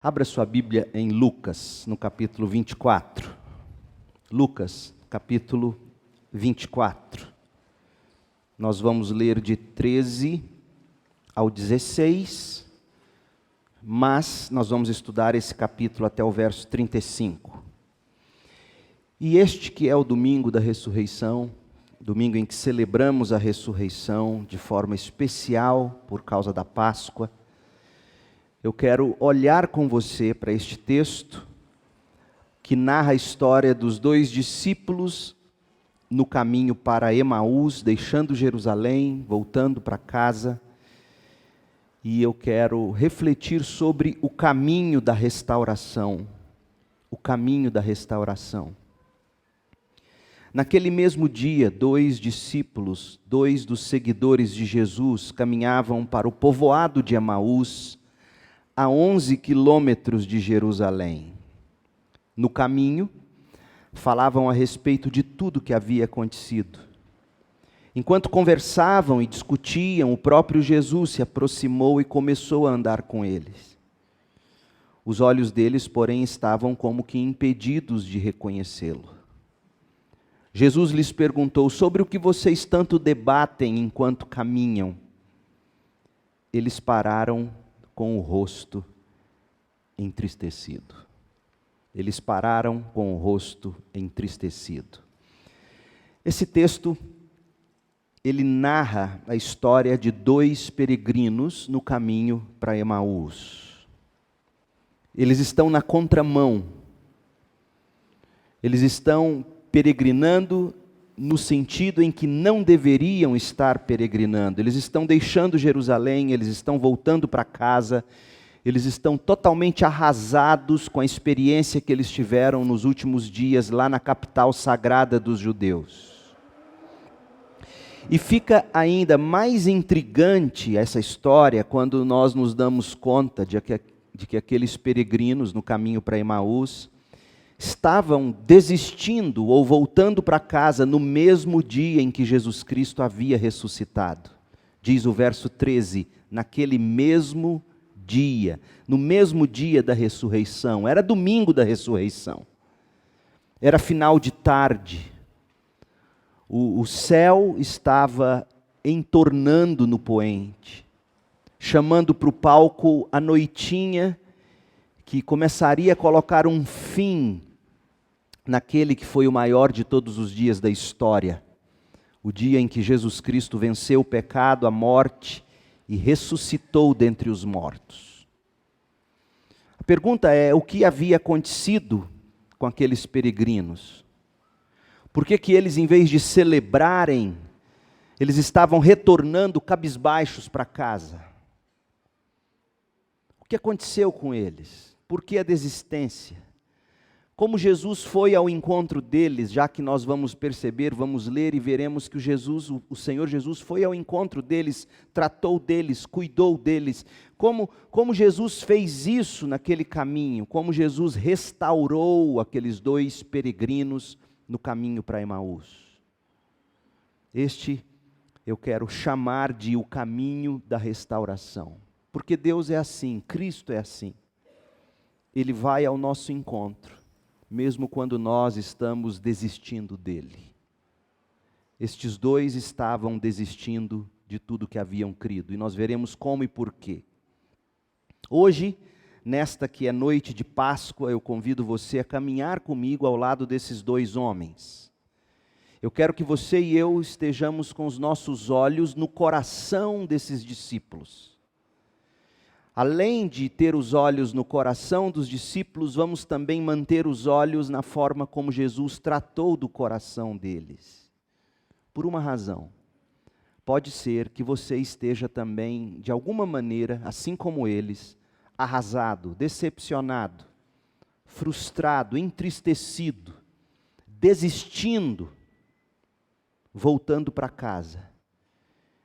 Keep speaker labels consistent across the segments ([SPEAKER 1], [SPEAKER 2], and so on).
[SPEAKER 1] Abra sua Bíblia em Lucas, no capítulo 24. Lucas, capítulo 24. Nós vamos ler de 13 ao 16, mas nós vamos estudar esse capítulo até o verso 35. E este que é o domingo da ressurreição, domingo em que celebramos a ressurreição de forma especial por causa da Páscoa, eu quero olhar com você para este texto que narra a história dos dois discípulos no caminho para Emaús, deixando Jerusalém, voltando para casa. E eu quero refletir sobre o caminho da restauração. O caminho da restauração. Naquele mesmo dia, dois discípulos, dois dos seguidores de Jesus, caminhavam para o povoado de Emaús, a 11 quilômetros de Jerusalém. No caminho, falavam a respeito de tudo que havia acontecido. Enquanto conversavam e discutiam, o próprio Jesus se aproximou e começou a andar com eles. Os olhos deles, porém, estavam como que impedidos de reconhecê-lo. Jesus lhes perguntou: sobre o que vocês tanto debatem enquanto caminham? Eles pararam com o rosto entristecido. Eles pararam com o rosto entristecido. Esse texto, ele narra a história de dois peregrinos no caminho para Emaús. Eles estão na contramão. Eles estão peregrinando no sentido em que não deveriam estar peregrinando. Eles estão deixando Jerusalém, eles estão voltando para casa, eles estão totalmente arrasados com a experiência que eles tiveram nos últimos dias lá na capital sagrada dos judeus. E fica ainda mais intrigante essa história quando nós nos damos conta de que aqueles peregrinos no caminho para Emaús estavam desistindo ou voltando para casa no mesmo dia em que Jesus Cristo havia ressuscitado. Diz o verso 13, naquele mesmo dia, no mesmo dia da ressurreição, era domingo da ressurreição, era final de tarde, o céu estava entornando no poente, chamando para o palco a noitinha que começaria a colocar um fim naquele que foi o maior de todos os dias da história, o dia em que Jesus Cristo venceu o pecado, a morte e ressuscitou dentre os mortos. A pergunta é: o que havia acontecido com aqueles peregrinos? Por que eles, em vez de celebrarem, eles estavam retornando cabisbaixos para casa? O que aconteceu com eles? Por que a desistência? Como Jesus foi ao encontro deles, já que nós vamos perceber, vamos ler e veremos que o Senhor Jesus foi ao encontro deles, tratou deles, cuidou deles. Como Jesus fez isso naquele caminho, como Jesus restaurou aqueles dois peregrinos no caminho para Emaús. Este eu quero chamar de o caminho da restauração, porque Deus é assim, Cristo é assim. Ele vai ao nosso encontro, mesmo quando nós estamos desistindo dele. Estes dois estavam desistindo de tudo que haviam crido, e nós veremos como e porquê. Hoje, nesta que é noite de Páscoa, eu convido você a caminhar comigo ao lado desses dois homens. Eu quero que você e eu estejamos com os nossos olhos no coração desses discípulos. Além de ter os olhos no coração dos discípulos, vamos também manter os olhos na forma como Jesus tratou do coração deles. Por uma razão. Pode ser que você esteja também, de alguma maneira, assim como eles, arrasado, decepcionado, frustrado, entristecido, desistindo, voltando para casa.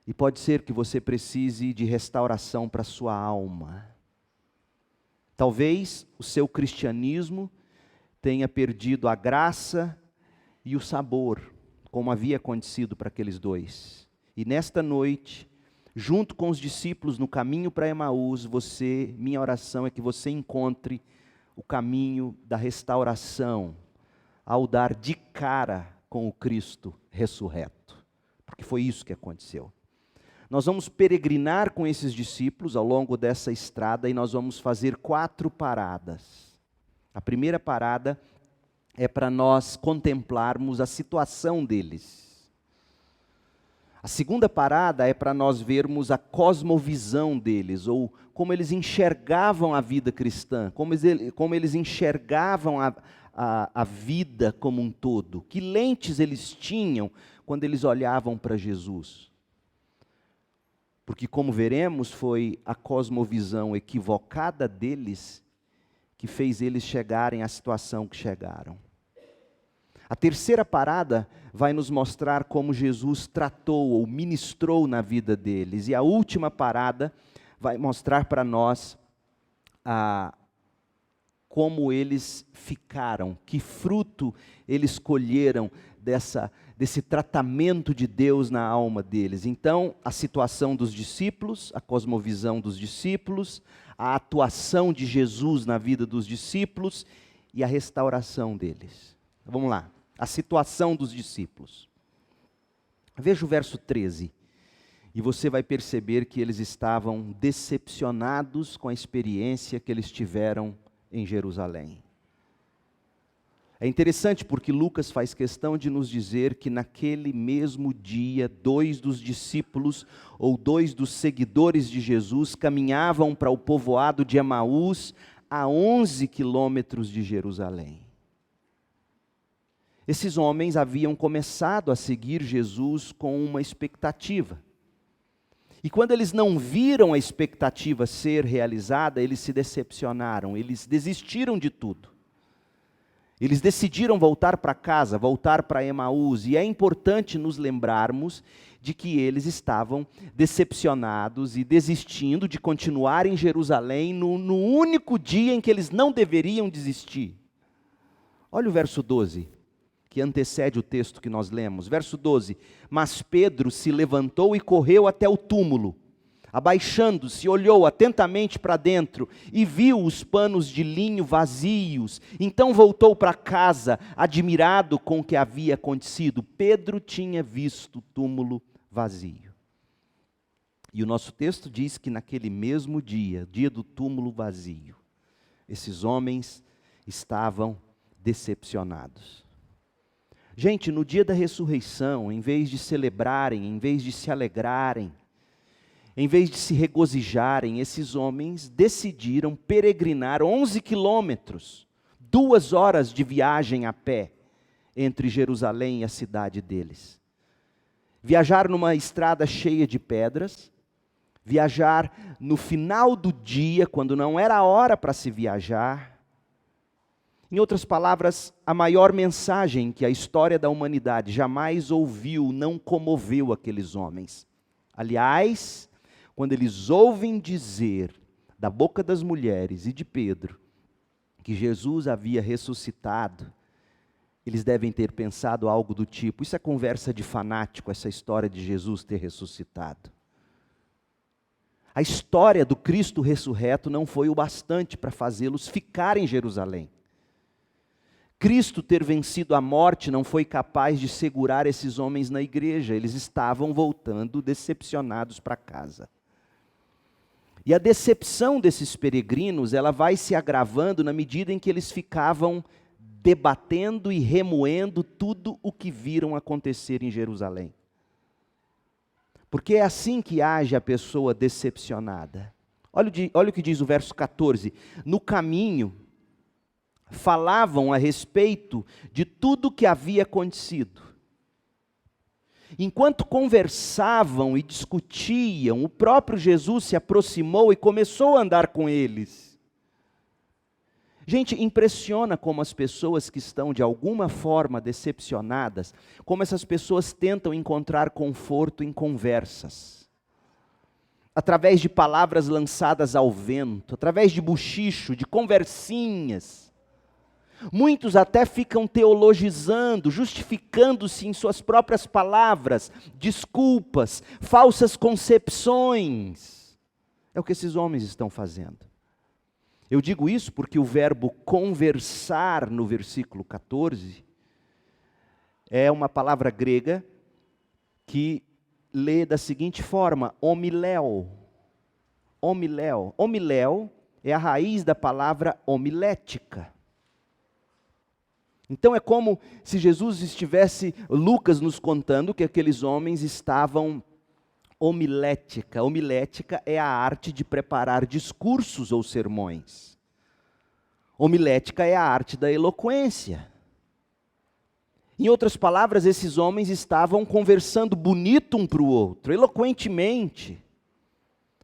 [SPEAKER 1] E pode ser que você precise de restauração para a sua alma. Talvez o seu cristianismo tenha perdido a graça e o sabor, como havia acontecido para aqueles dois. E nesta noite, junto com os discípulos no caminho para Emaús, minha oração é que você encontre o caminho da restauração, ao dar de cara com o Cristo ressurreto, porque foi isso que aconteceu. Nós vamos peregrinar com esses discípulos ao longo dessa estrada e nós vamos fazer 4 paradas. A primeira parada é para nós contemplarmos a situação deles. A segunda parada é para nós vermos a cosmovisão deles, ou como eles enxergavam a vida cristã, como eles enxergavam a vida como um todo, que lentes eles tinham quando eles olhavam para Jesus. Porque, como veremos, foi a cosmovisão equivocada deles que fez eles chegarem à situação que chegaram. A terceira parada vai nos mostrar como Jesus tratou ou ministrou na vida deles. E a última parada vai mostrar para nós como eles ficaram, que fruto eles colheram desse tratamento de Deus na alma deles. Então, a situação dos discípulos, a cosmovisão dos discípulos, a atuação de Jesus na vida dos discípulos e a restauração deles. Vamos lá, a situação dos discípulos. Veja o verso 13, e você vai perceber que eles estavam decepcionados com a experiência que eles tiveram em Jerusalém. É interessante porque Lucas faz questão de nos dizer que naquele mesmo dia, 2 dos discípulos ou 2 dos seguidores de Jesus caminhavam para o povoado de Emaús, a 11 quilômetros de Jerusalém. Esses homens haviam começado a seguir Jesus com uma expectativa. E quando eles não viram a expectativa ser realizada, eles se decepcionaram, eles desistiram de tudo. Eles decidiram voltar para casa, voltar para Emaús, e é importante nos lembrarmos de que eles estavam decepcionados e desistindo de continuar em Jerusalém no único dia em que eles não deveriam desistir. Olha o verso 12, que antecede o texto que nós lemos. Verso 12, mas Pedro se levantou e correu até o túmulo. Abaixando-se, olhou atentamente para dentro e viu os panos de linho vazios. Então voltou para casa, admirado com o que havia acontecido. Pedro tinha visto o túmulo vazio. E o nosso texto diz que naquele mesmo dia, dia do túmulo vazio, esses homens estavam decepcionados. Gente, no dia da ressurreição, em vez de celebrarem, em vez de se alegrarem, em vez de se regozijarem, esses homens decidiram peregrinar 11 quilômetros, 2 horas de viagem a pé, entre Jerusalém e a cidade deles. Viajar numa estrada cheia de pedras, viajar no final do dia, quando não era hora para se viajar. Em outras palavras, a maior mensagem que a história da humanidade jamais ouviu não comoveu aqueles homens. Aliás, quando eles ouvem dizer da boca das mulheres e de Pedro que Jesus havia ressuscitado, eles devem ter pensado algo do tipo: isso é conversa de fanático, essa história de Jesus ter ressuscitado. A história do Cristo ressurreto não foi o bastante para fazê-los ficar em Jerusalém. Cristo ter vencido a morte não foi capaz de segurar esses homens na igreja, eles estavam voltando decepcionados para casa. E a decepção desses peregrinos, ela vai se agravando na medida em que eles ficavam debatendo e remoendo tudo o que viram acontecer em Jerusalém. Porque é assim que age a pessoa decepcionada. Olha o que diz o verso 14. No caminho, falavam a respeito de tudo o que havia acontecido. Enquanto conversavam e discutiam, o próprio Jesus se aproximou e começou a andar com eles. Gente, impressiona como as pessoas que estão de alguma forma decepcionadas, como essas pessoas tentam encontrar conforto em conversas. Através de palavras lançadas ao vento, através de buchicho, de conversinhas. Muitos até ficam teologizando, justificando-se em suas próprias palavras, desculpas, falsas concepções. É o que esses homens estão fazendo. Eu digo isso porque o verbo conversar no versículo 14 é uma palavra grega que lê da seguinte forma: homiléo. Homiléo. Homiléo é a raiz da palavra homilética. Então é como se Jesus estivesse, Lucas nos contando que aqueles homens estavam homilética. Homilética é a arte de preparar discursos ou sermões. Homilética é a arte da eloquência. Em outras palavras, esses homens estavam conversando bonito um para o outro, eloquentemente,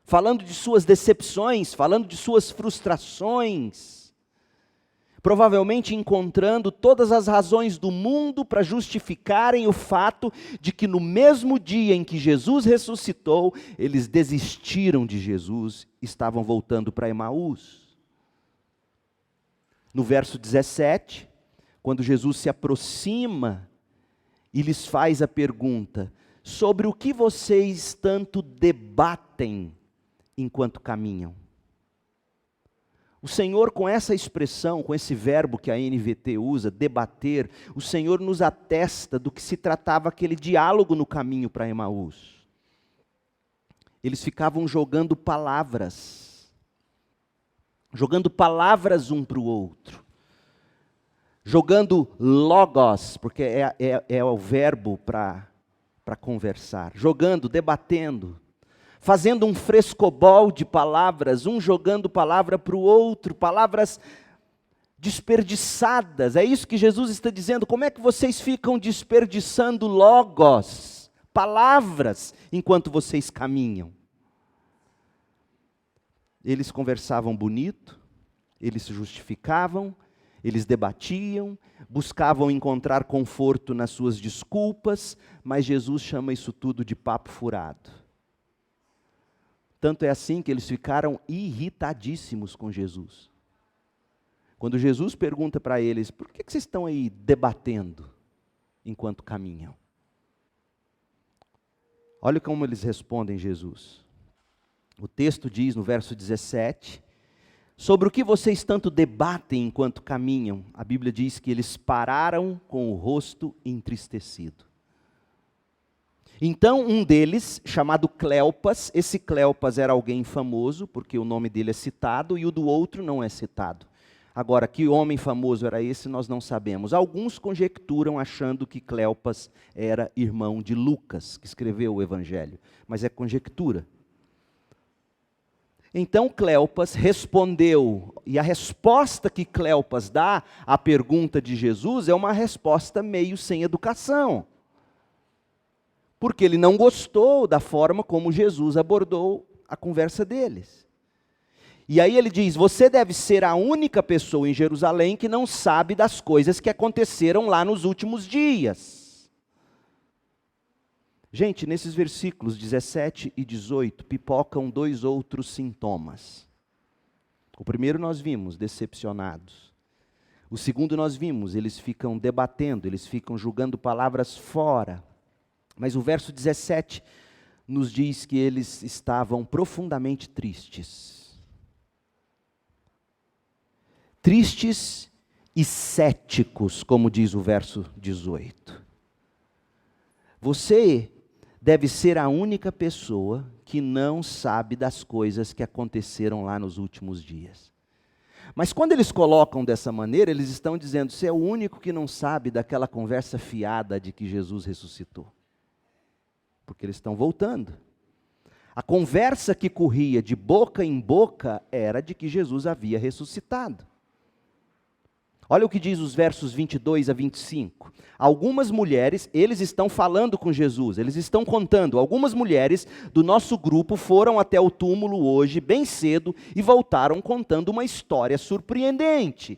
[SPEAKER 1] falando de suas decepções, falando de suas frustrações, provavelmente encontrando todas as razões do mundo para justificarem o fato de que no mesmo dia em que Jesus ressuscitou, eles desistiram de Jesus, estavam voltando para Emaús. No verso 17, quando Jesus se aproxima e lhes faz a pergunta: sobre o que vocês tanto debatem enquanto caminham? O Senhor, com essa expressão, com esse verbo que a NVT usa, debater, o Senhor nos atesta do que se tratava aquele diálogo no caminho para Emaús. Eles ficavam jogando palavras um para o outro, jogando logos, porque é o verbo para conversar, jogando, debatendo, fazendo um frescobol de palavras, um jogando palavra para o outro, palavras desperdiçadas. É isso que Jesus está dizendo. Como é que vocês ficam desperdiçando logos, palavras, enquanto vocês caminham? Eles conversavam bonito, eles se justificavam, eles debatiam, buscavam encontrar conforto nas suas desculpas, mas Jesus chama isso tudo de papo furado. Tanto é assim que eles ficaram irritadíssimos com Jesus. Quando Jesus pergunta para eles: por que vocês estão aí debatendo enquanto caminham? Olha como eles respondem Jesus. O texto diz no verso 17: sobre o que vocês tanto debatem enquanto caminham? A Bíblia diz que eles pararam com o rosto entristecido. Então um deles, chamado Cleopas, esse Cleopas era alguém famoso, porque o nome dele é citado, e o do outro não é citado. Agora, que homem famoso era esse, nós não sabemos. Alguns conjecturam achando que Cleopas era irmão de Lucas, que escreveu o Evangelho, mas é conjectura. Então Cleopas respondeu, e a resposta que Cleopas dá à pergunta de Jesus é uma resposta meio sem educação. Porque ele não gostou da forma como Jesus abordou a conversa deles. E aí ele diz: você deve ser a única pessoa em Jerusalém que não sabe das coisas que aconteceram lá nos últimos dias. Gente, nesses versículos 17 e 18, pipocam dois outros sintomas. O primeiro nós vimos, decepcionados. O segundo nós vimos, eles ficam debatendo, eles ficam julgando palavras fora. Mas o verso 17 nos diz que eles estavam profundamente tristes. Tristes e céticos, como diz o verso 18. Você deve ser a única pessoa que não sabe das coisas que aconteceram lá nos últimos dias. Mas quando eles colocam dessa maneira, eles estão dizendo: você é o único que não sabe daquela conversa fiada de que Jesus ressuscitou. Porque eles estão voltando. A conversa que corria de boca em boca era de que Jesus havia ressuscitado. Olha o que diz os versos 22 a 25. Algumas mulheres, eles estão falando com Jesus, eles estão contando. Algumas mulheres do nosso grupo foram até o túmulo hoje, bem cedo, e voltaram contando uma história surpreendente.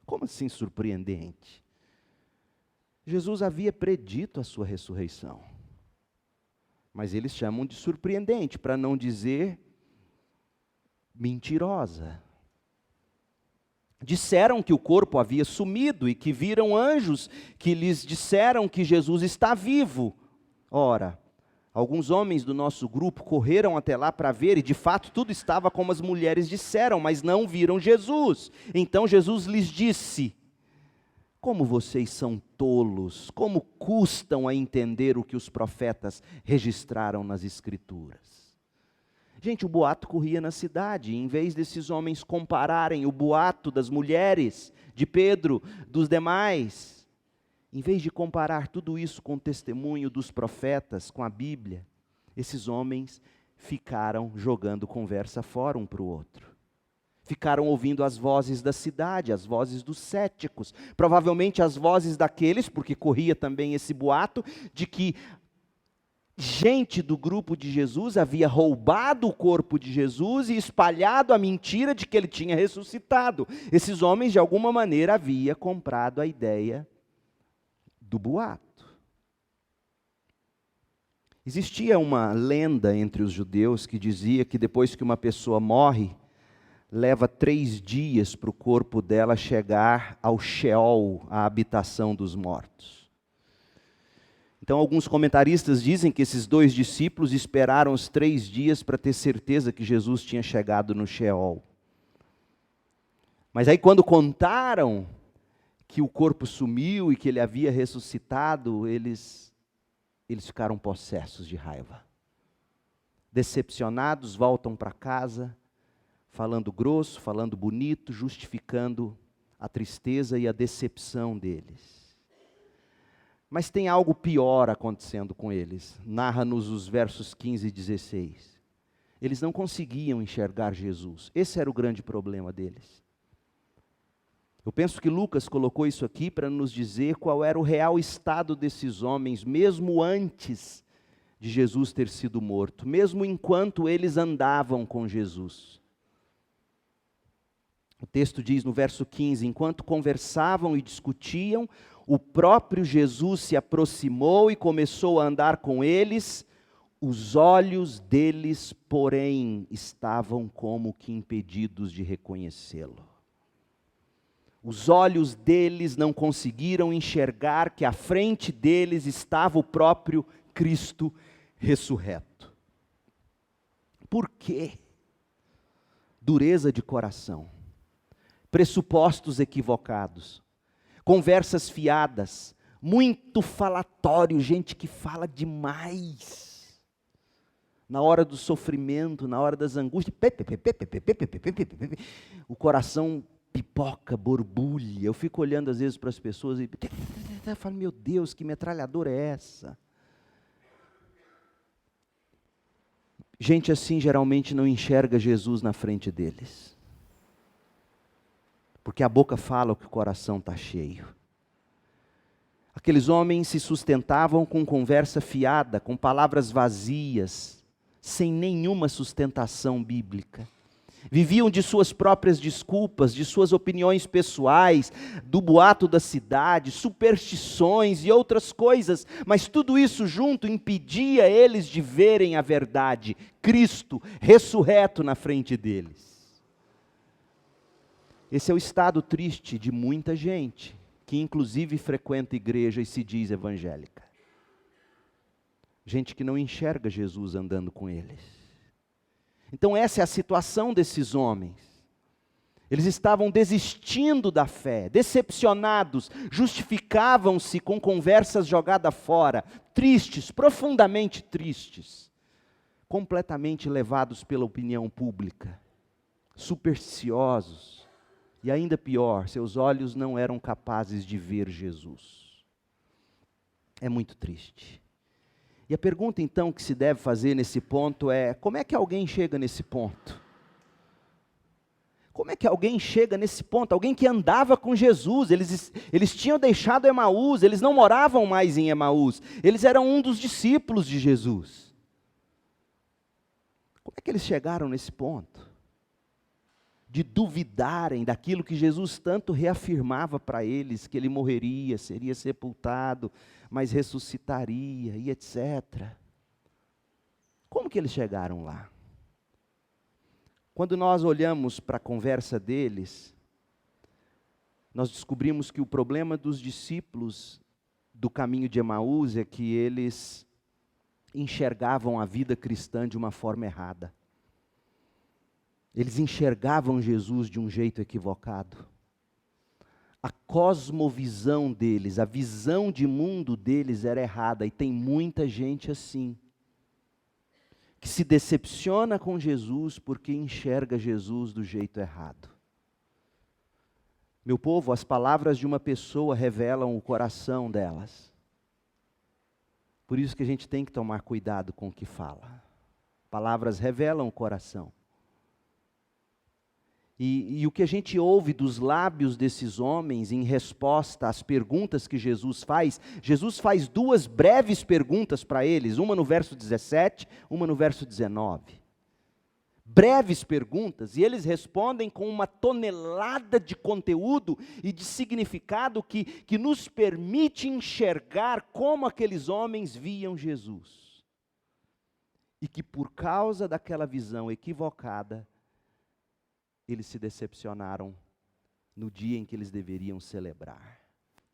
[SPEAKER 1] Como assim surpreendente? Jesus havia predito a sua ressurreição. Mas eles chamam de surpreendente, para não dizer mentirosa. disseram que o corpo havia sumido e que viram anjos que lhes disseram que Jesus está vivo. Ora, alguns homens do nosso grupo correram até lá para ver, e de fato tudo estava como as mulheres disseram, mas não viram Jesus. Então Jesus lhes disse: como vocês são tolos, como custam a entender o que os profetas registraram nas Escrituras. Gente, o boato corria na cidade, e em vez desses homens compararem o boato das mulheres, de Pedro, dos demais, em vez de comparar tudo isso com o testemunho dos profetas, com a Bíblia, esses homens ficaram jogando conversa fora um para o outro. Ficaram ouvindo as vozes da cidade, as vozes dos céticos, provavelmente as vozes daqueles, porque corria também esse boato, de que gente do grupo de Jesus havia roubado o corpo de Jesus e espalhado a mentira de que ele tinha ressuscitado. Esses homens, de alguma maneira, haviam comprado a ideia do boato. Existia uma lenda entre os judeus que dizia que depois que uma pessoa morre, leva 3 dias para o corpo dela chegar ao Sheol, a habitação dos mortos. Então, alguns comentaristas dizem que esses 2 discípulos esperaram os 3 dias para ter certeza que Jesus tinha chegado no Sheol. Mas aí, quando contaram que o corpo sumiu e que ele havia ressuscitado, eles ficaram possessos de raiva. Decepcionados, voltam para casa, falando grosso, falando bonito, justificando a tristeza e a decepção deles. Mas tem algo pior acontecendo com eles. Narra-nos os versos 15 e 16. Eles não conseguiam enxergar Jesus. Esse era o grande problema deles. Eu penso que Lucas colocou isso aqui para nos dizer qual era o real estado desses homens, mesmo antes de Jesus ter sido morto, mesmo enquanto eles andavam com Jesus. O texto diz no verso 15, enquanto conversavam e discutiam, o próprio Jesus se aproximou e começou a andar com eles, os olhos deles, porém, estavam como que impedidos de reconhecê-lo. Os olhos deles não conseguiram enxergar que à frente deles estava o próprio Cristo ressurreto. Por quê? Dureza de coração, pressupostos equivocados, conversas fiadas, muito falatório, gente que fala demais. Na hora do sofrimento, na hora das angústias, o coração pipoca, borbulha. Eu fico olhando às vezes para as pessoas e falo, meu Deus, que metralhadora é essa? Gente assim geralmente não enxerga Jesus na frente deles. Porque a boca fala o que o coração está cheio. Aqueles homens se sustentavam com conversa fiada, com palavras vazias, sem nenhuma sustentação bíblica. Viviam de suas próprias desculpas, de suas opiniões pessoais, do boato da cidade, superstições e outras coisas, mas tudo isso junto impedia eles de verem a verdade, Cristo ressurreto na frente deles. Esse é o estado triste de muita gente, que inclusive frequenta igreja e se diz evangélica. Gente que não enxerga Jesus andando com eles. Então essa é a situação desses homens. Eles estavam desistindo da fé, decepcionados, justificavam-se com conversas jogadas fora, tristes, profundamente tristes, completamente levados pela opinião pública, supersticiosos. E ainda pior, seus olhos não eram capazes de ver Jesus. É muito triste. E a pergunta então que se deve fazer nesse ponto é, como é que alguém chega nesse ponto? Como é que alguém chega nesse ponto? Alguém que andava com Jesus, eles tinham deixado Emaús, eles não moravam mais em Emaús, eles eram um dos discípulos de Jesus. Como é que eles chegaram nesse ponto? De duvidarem daquilo que Jesus tanto reafirmava para eles, que ele morreria, seria sepultado, mas ressuscitaria e etc. Como que eles chegaram lá? Quando nós olhamos para a conversa deles, nós descobrimos que o problema dos discípulos do caminho de Emaús é que eles enxergavam a vida cristã de uma forma errada. Eles enxergavam Jesus de um jeito equivocado. A cosmovisão deles, a visão de mundo deles era errada, e tem muita gente assim, que se decepciona com Jesus porque enxerga Jesus do jeito errado. Meu povo, as palavras de uma pessoa revelam o coração delas. Por isso que a gente tem que tomar cuidado com o que fala. Palavras revelam o coração. E o que a gente ouve dos lábios desses homens em resposta às perguntas que Jesus faz 2 breves perguntas para eles, uma no verso 17, uma no verso 19. Breves perguntas, e eles respondem com uma tonelada de conteúdo e de significado que nos permite enxergar como aqueles homens viam Jesus. E que por causa daquela visão equivocada, eles se decepcionaram no dia em que eles deveriam celebrar.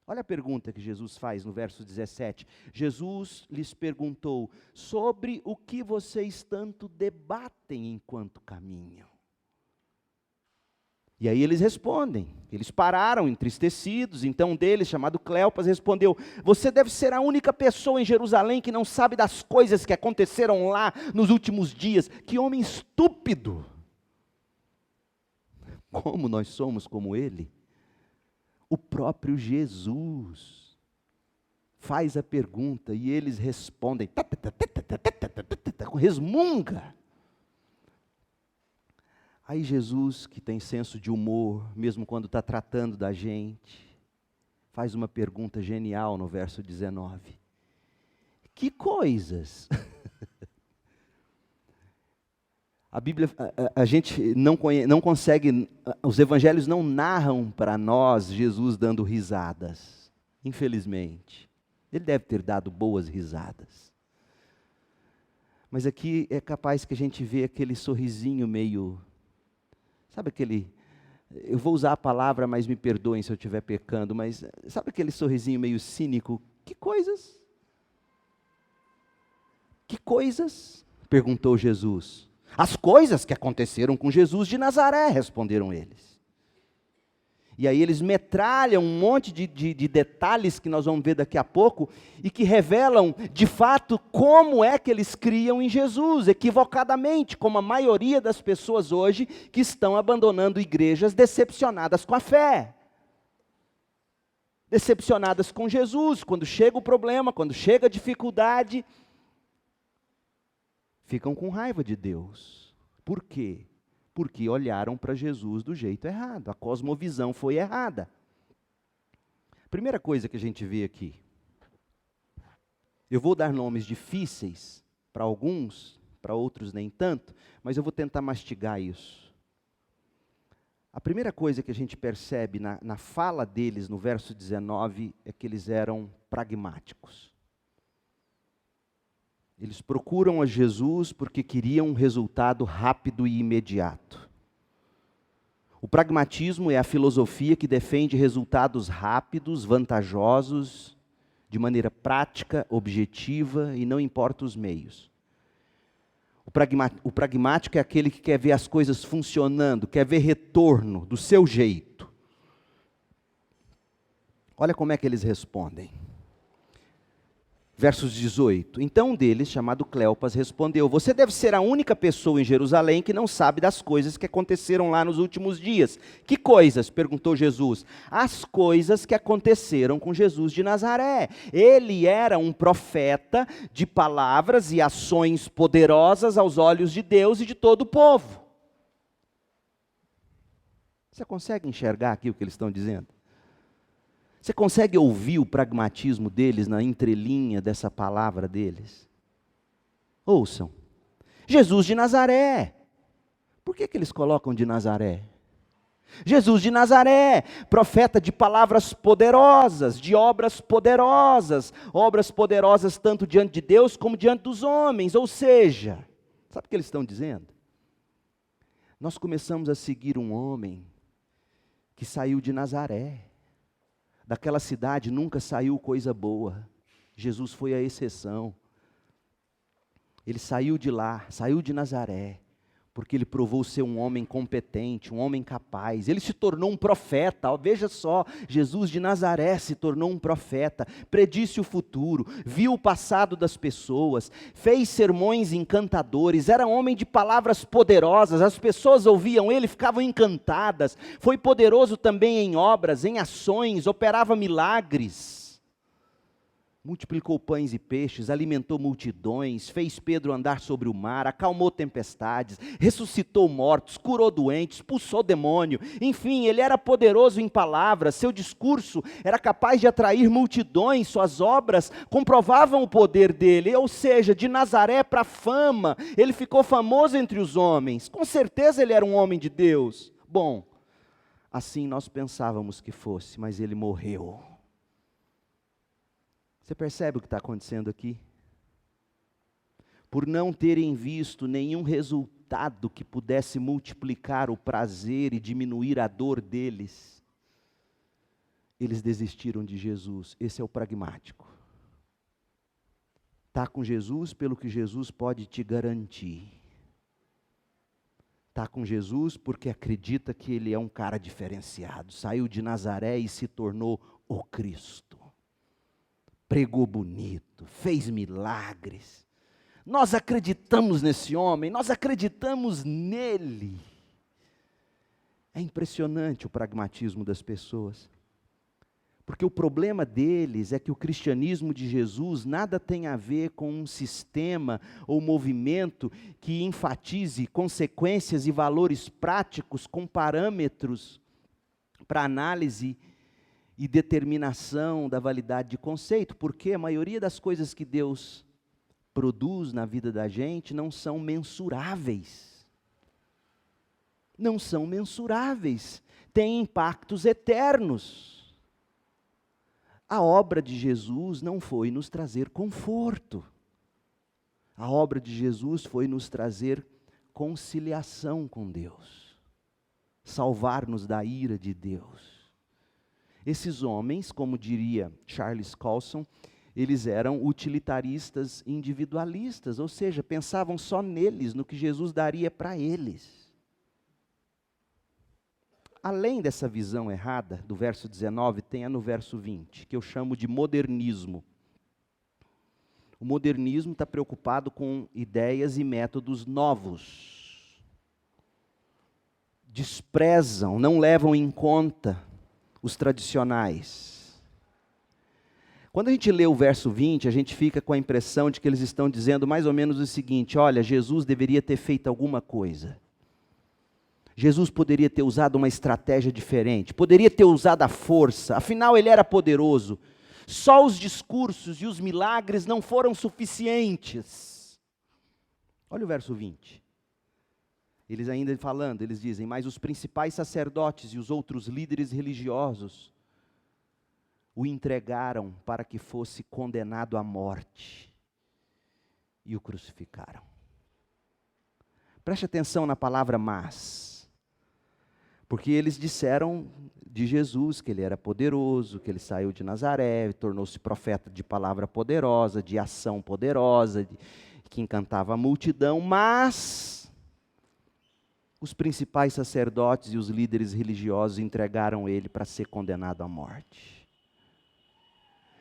[SPEAKER 1] Olha a pergunta que Jesus faz no verso 17. Jesus lhes perguntou: sobre o que vocês tanto debatem enquanto caminham? E aí eles respondem, eles pararam entristecidos. Então um deles, chamado Cleopas, respondeu: você deve ser a única pessoa em Jerusalém que não sabe das coisas que aconteceram lá nos últimos dias. Que homem estúpido! Como nós somos como ele? O próprio Jesus faz a pergunta e eles respondem, resmunga. Aí Jesus, que tem senso de humor, mesmo quando está tratando da gente, faz uma pergunta genial no verso 19. Que coisas? A Bíblia, a gente não consegue, os evangelhos não narram para nós Jesus dando risadas, infelizmente. Ele deve ter dado boas risadas. Mas aqui é capaz que a gente vê aquele sorrisinho meio, sabe aquele, eu vou usar a palavra, mas me perdoem se eu estiver pecando, mas sabe aquele sorrisinho meio cínico? Que coisas? Que coisas? Perguntou Jesus. As coisas que aconteceram com Jesus de Nazaré, responderam eles. E aí eles metralham um monte de detalhes que nós vamos ver daqui a pouco, e que revelam, de fato, como é que eles criam em Jesus, equivocadamente, como a maioria das pessoas hoje que estão abandonando igrejas decepcionadas com a fé. Decepcionadas com Jesus, quando chega o problema, quando chega a dificuldade, ficam com raiva de Deus. Por quê? Porque olharam para Jesus do jeito errado. A cosmovisão foi errada. Primeira coisa que a gente vê aqui. Eu vou dar nomes difíceis para alguns, para outros nem tanto, mas eu vou tentar mastigar isso. A primeira coisa que a gente percebe na fala deles, no verso 19, é que eles eram pragmáticos. Eles procuram a Jesus porque queriam um resultado rápido e imediato. O pragmatismo é a filosofia que defende resultados rápidos, vantajosos, de maneira prática, objetiva, e não importa os meios. O pragmático é aquele que quer ver as coisas funcionando, quer ver retorno do seu jeito. Olha como é que eles respondem. Versos 18. Então um deles, chamado Cleopas, respondeu: você deve ser a única pessoa em Jerusalém que não sabe das coisas que aconteceram lá nos últimos dias. Que coisas? Perguntou Jesus. As coisas que aconteceram com Jesus de Nazaré. Ele era um profeta de palavras e ações poderosas aos olhos de Deus e de todo o povo. Você consegue enxergar aqui o que eles estão dizendo? Você consegue ouvir o pragmatismo deles na entrelinha dessa palavra deles? Ouçam. Jesus de Nazaré. Por que eles colocam de Nazaré? Jesus de Nazaré, profeta de palavras poderosas, de obras poderosas tanto diante de Deus como diante dos homens. Ou seja, sabe o que eles estão dizendo? Nós começamos a seguir um homem que saiu de Nazaré. Daquela cidade nunca saiu coisa boa. Jesus foi a exceção. Ele saiu de lá, saiu de Nazaré, porque ele provou ser um homem competente, um homem capaz. Ele se tornou um profeta. Veja só, Jesus de Nazaré se tornou um profeta, predisse o futuro, viu o passado das pessoas, fez sermões encantadores, era um homem de palavras poderosas, as pessoas ouviam ele, ficavam encantadas. Foi poderoso também em obras, em ações, operava milagres. Multiplicou pães e peixes, alimentou multidões, fez Pedro andar sobre o mar, acalmou tempestades, ressuscitou mortos, curou doentes, expulsou demônio. Enfim, ele era poderoso em palavras, seu discurso era capaz de atrair multidões, suas obras comprovavam o poder dele. Ou seja, de Nazaré para a fama, ele ficou famoso entre os homens. Com certeza ele era um homem de Deus. Bom, assim nós pensávamos que fosse, mas ele morreu. Você percebe o que está acontecendo aqui? Por não terem visto nenhum resultado que pudesse multiplicar o prazer e diminuir a dor deles, eles desistiram de Jesus. Esse é o pragmático. Está com Jesus pelo que Jesus pode te garantir. Está com Jesus porque acredita que ele é um cara diferenciado. Saiu de Nazaré e se tornou o Cristo. Pregou bonito, fez milagres. Nós acreditamos nesse homem, nós acreditamos nele. É impressionante o pragmatismo das pessoas. Porque o problema deles é que o cristianismo de Jesus nada tem a ver com um sistema ou movimento que enfatize consequências e valores práticos com parâmetros para análise e determinação da validade de conceito, porque a maioria das coisas que Deus produz na vida da gente não são mensuráveis. Não são mensuráveis, têm impactos eternos. A obra de Jesus não foi nos trazer conforto. A obra de Jesus foi nos trazer conciliação com Deus, salvar-nos da ira de Deus. Esses homens, como diria Charles Colson, eles eram utilitaristas individualistas, ou seja, pensavam só neles, no que Jesus daria para eles. Além dessa visão errada, do verso 19, tem a no verso 20, que eu chamo de modernismo. O modernismo está preocupado com ideias e métodos novos. Desprezam, não levam em conta os tradicionais. Quando a gente lê o verso 20, a gente fica com a impressão de que eles estão dizendo mais ou menos o seguinte: olha, Jesus deveria ter feito alguma coisa. Jesus poderia ter usado uma estratégia diferente, poderia ter usado a força, afinal ele era poderoso. Só os discursos e os milagres não foram suficientes. Olha o verso 20. Eles ainda falando, eles dizem, mas os principais sacerdotes e os outros líderes religiosos o entregaram para que fosse condenado à morte e o crucificaram. Preste atenção na palavra mas, porque eles disseram de Jesus que ele era poderoso, que ele saiu de Nazaré, tornou-se profeta de palavra poderosa, de ação poderosa, que encantava a multidão, mas os principais sacerdotes e os líderes religiosos entregaram ele para ser condenado à morte.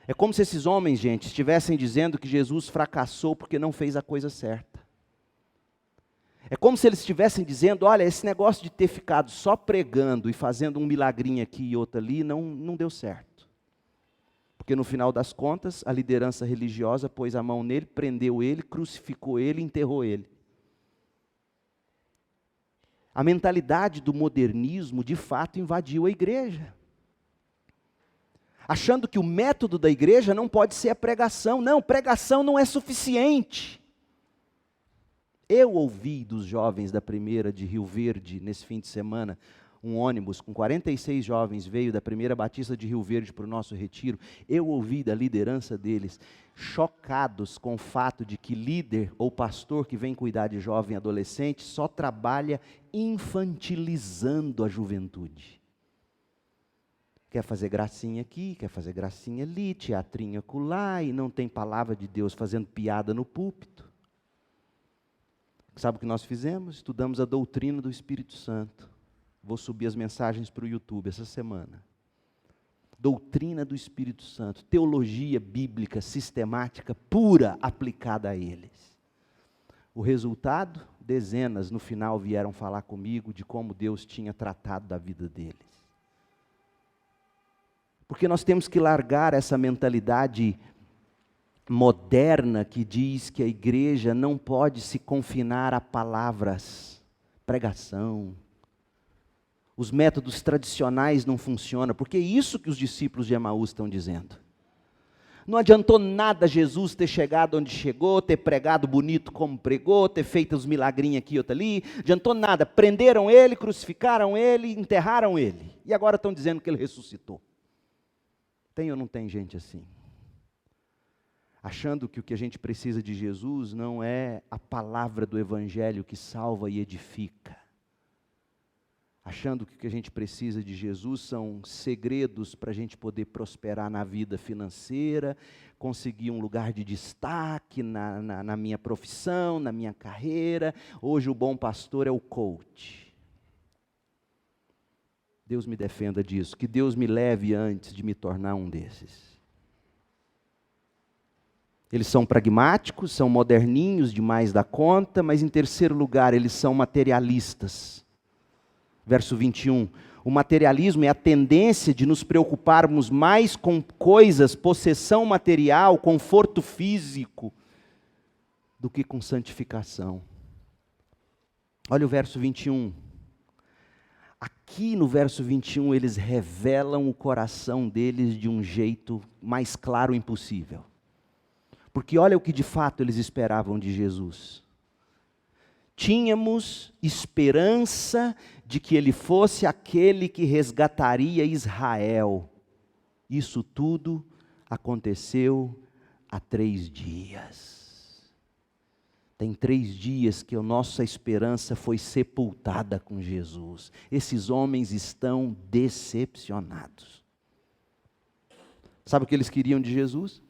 [SPEAKER 1] É como se esses homens, gente, estivessem dizendo que Jesus fracassou porque não fez a coisa certa. É como se eles estivessem dizendo, olha, esse negócio de ter ficado só pregando e fazendo um milagrinho aqui e outro ali, não deu certo. Porque no final das contas, a liderança religiosa pôs a mão nele, prendeu ele, crucificou ele, enterrou ele. A mentalidade do modernismo, de fato, invadiu a igreja. Achando que o método da igreja não pode ser a pregação. Não, pregação não é suficiente. Eu ouvi dos jovens da primeira de Rio Verde, nesse fim de semana, um ônibus com 46 jovens veio da primeira batista de Rio Verde para o nosso retiro. Eu ouvi da liderança deles, chocados com o fato de que líder ou pastor que vem cuidar de jovem e adolescente só trabalha infantilizando a juventude. Quer fazer gracinha aqui, quer fazer gracinha ali, teatrinho acolá, e não tem palavra de Deus fazendo piada no púlpito. Sabe o que nós fizemos? Estudamos a doutrina do Espírito Santo. Vou subir as mensagens para o YouTube essa semana. Doutrina do Espírito Santo, teologia bíblica, sistemática, pura, aplicada a eles. O resultado, dezenas no final vieram falar comigo de como Deus tinha tratado da vida deles. Porque nós temos que largar essa mentalidade moderna que diz que a igreja não pode se confinar a palavras, pregação. Os métodos tradicionais não funcionam, porque é isso que os discípulos de Emaús estão dizendo. Não adiantou nada Jesus ter chegado onde chegou, ter pregado bonito como pregou, ter feito os milagrinhos aqui e outro ali, adiantou nada. Prenderam ele, crucificaram ele, enterraram ele. E agora estão dizendo que ele ressuscitou. Tem ou não tem gente assim? Achando que o que a gente precisa de Jesus não é a palavra do Evangelho que salva e edifica. Achando que o que a gente precisa de Jesus são segredos para a gente poder prosperar na vida financeira, conseguir um lugar de destaque na minha profissão, na minha carreira. Hoje o bom pastor é o coach. Deus me defenda disso, que Deus me leve antes de me tornar um desses. Eles são pragmáticos, são moderninhos demais da conta, mas em terceiro lugar, eles são materialistas. Verso 21, o materialismo é a tendência de nos preocuparmos mais com coisas, possessão material, conforto físico, do que com santificação. Olha o verso 21. Aqui no verso 21, eles revelam o coração deles de um jeito mais claro impossível. Porque olha o que de fato eles esperavam de Jesus. Tínhamos esperança de que ele fosse aquele que resgataria Israel. Isso tudo aconteceu há 3 dias. Tem 3 dias que a nossa esperança foi sepultada com Jesus. Esses homens estão decepcionados. Sabe o que eles queriam de Jesus?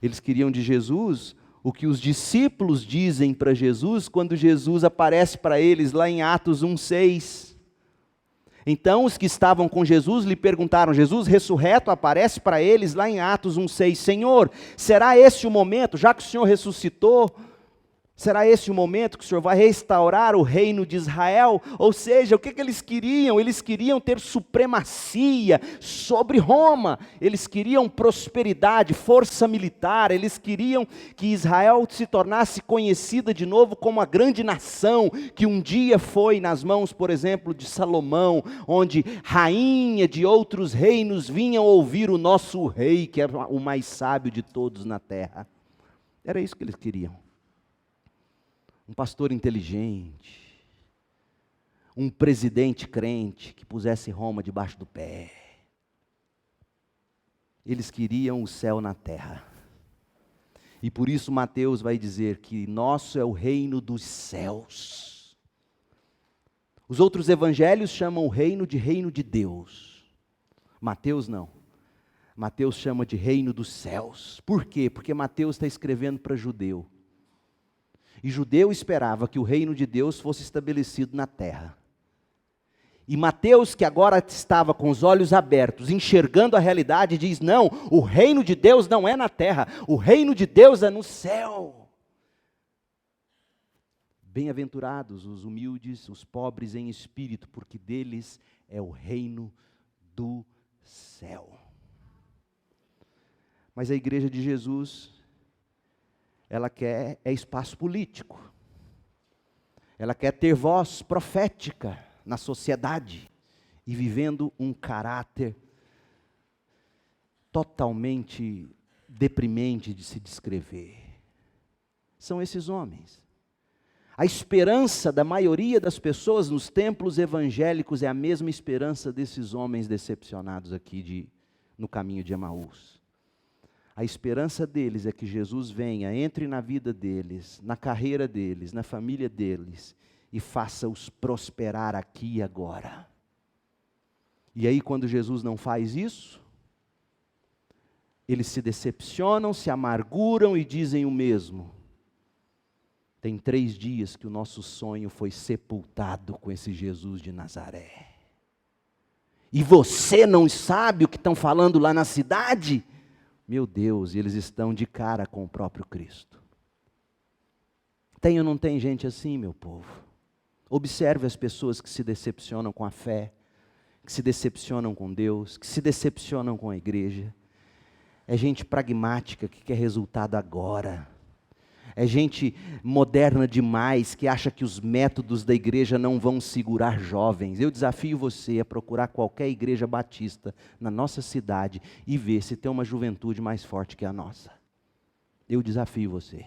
[SPEAKER 1] Eles queriam de Jesus o que os discípulos dizem para Jesus quando Jesus aparece para eles lá em Atos 1:6. Então os que estavam com Jesus lhe perguntaram, Jesus ressurreto aparece para eles lá em Atos 1:6, Senhor, será esse o momento, já que o Senhor ressuscitou, será esse o momento que o Senhor vai restaurar o reino de Israel? Ou seja, o que eles queriam? Eles queriam ter supremacia sobre Roma. Eles queriam prosperidade, força militar. Eles queriam que Israel se tornasse conhecida de novo como a grande nação que um dia foi nas mãos, por exemplo, de Salomão, onde rainha de outros reinos vinham ouvir o nosso rei, que é o mais sábio de todos na terra. Era isso que eles queriam. Um pastor inteligente, um presidente crente que pusesse Roma debaixo do pé. Eles queriam o céu na terra. E por isso Mateus vai dizer que nosso é o reino dos céus. Os outros evangelhos chamam o reino de Deus. Mateus não. Mateus chama de reino dos céus. Por quê? Porque Mateus está escrevendo para judeu. E judeu esperava que o reino de Deus fosse estabelecido na terra. E Mateus, que agora estava com os olhos abertos, enxergando a realidade, diz, não, o reino de Deus não é na terra, o reino de Deus é no céu. Bem-aventurados os humildes, os pobres em espírito, porque deles é o reino do céu. Mas a igreja de Jesus, ela quer espaço político. Ela quer ter voz profética na sociedade e vivendo um caráter totalmente deprimente de se descrever. São esses homens. A esperança da maioria das pessoas nos templos evangélicos é a mesma esperança desses homens decepcionados aqui no caminho de Emaús. A esperança deles é que Jesus venha, entre na vida deles, na carreira deles, na família deles, e faça-os prosperar aqui e agora. E aí, quando Jesus não faz isso, eles se decepcionam, se amarguram e dizem o mesmo. Tem 3 dias que o nosso sonho foi sepultado com esse Jesus de Nazaré. E você não sabe o que estão falando lá na cidade? Meu Deus, eles estão de cara com o próprio Cristo. Tem ou não tem gente assim, meu povo? Observe as pessoas que se decepcionam com a fé, que se decepcionam com Deus, que se decepcionam com a igreja. É gente pragmática que quer resultado agora. É gente moderna demais que acha que os métodos da igreja não vão segurar jovens. Eu desafio você a procurar qualquer igreja batista na nossa cidade e ver se tem uma juventude mais forte que a nossa. Eu desafio você.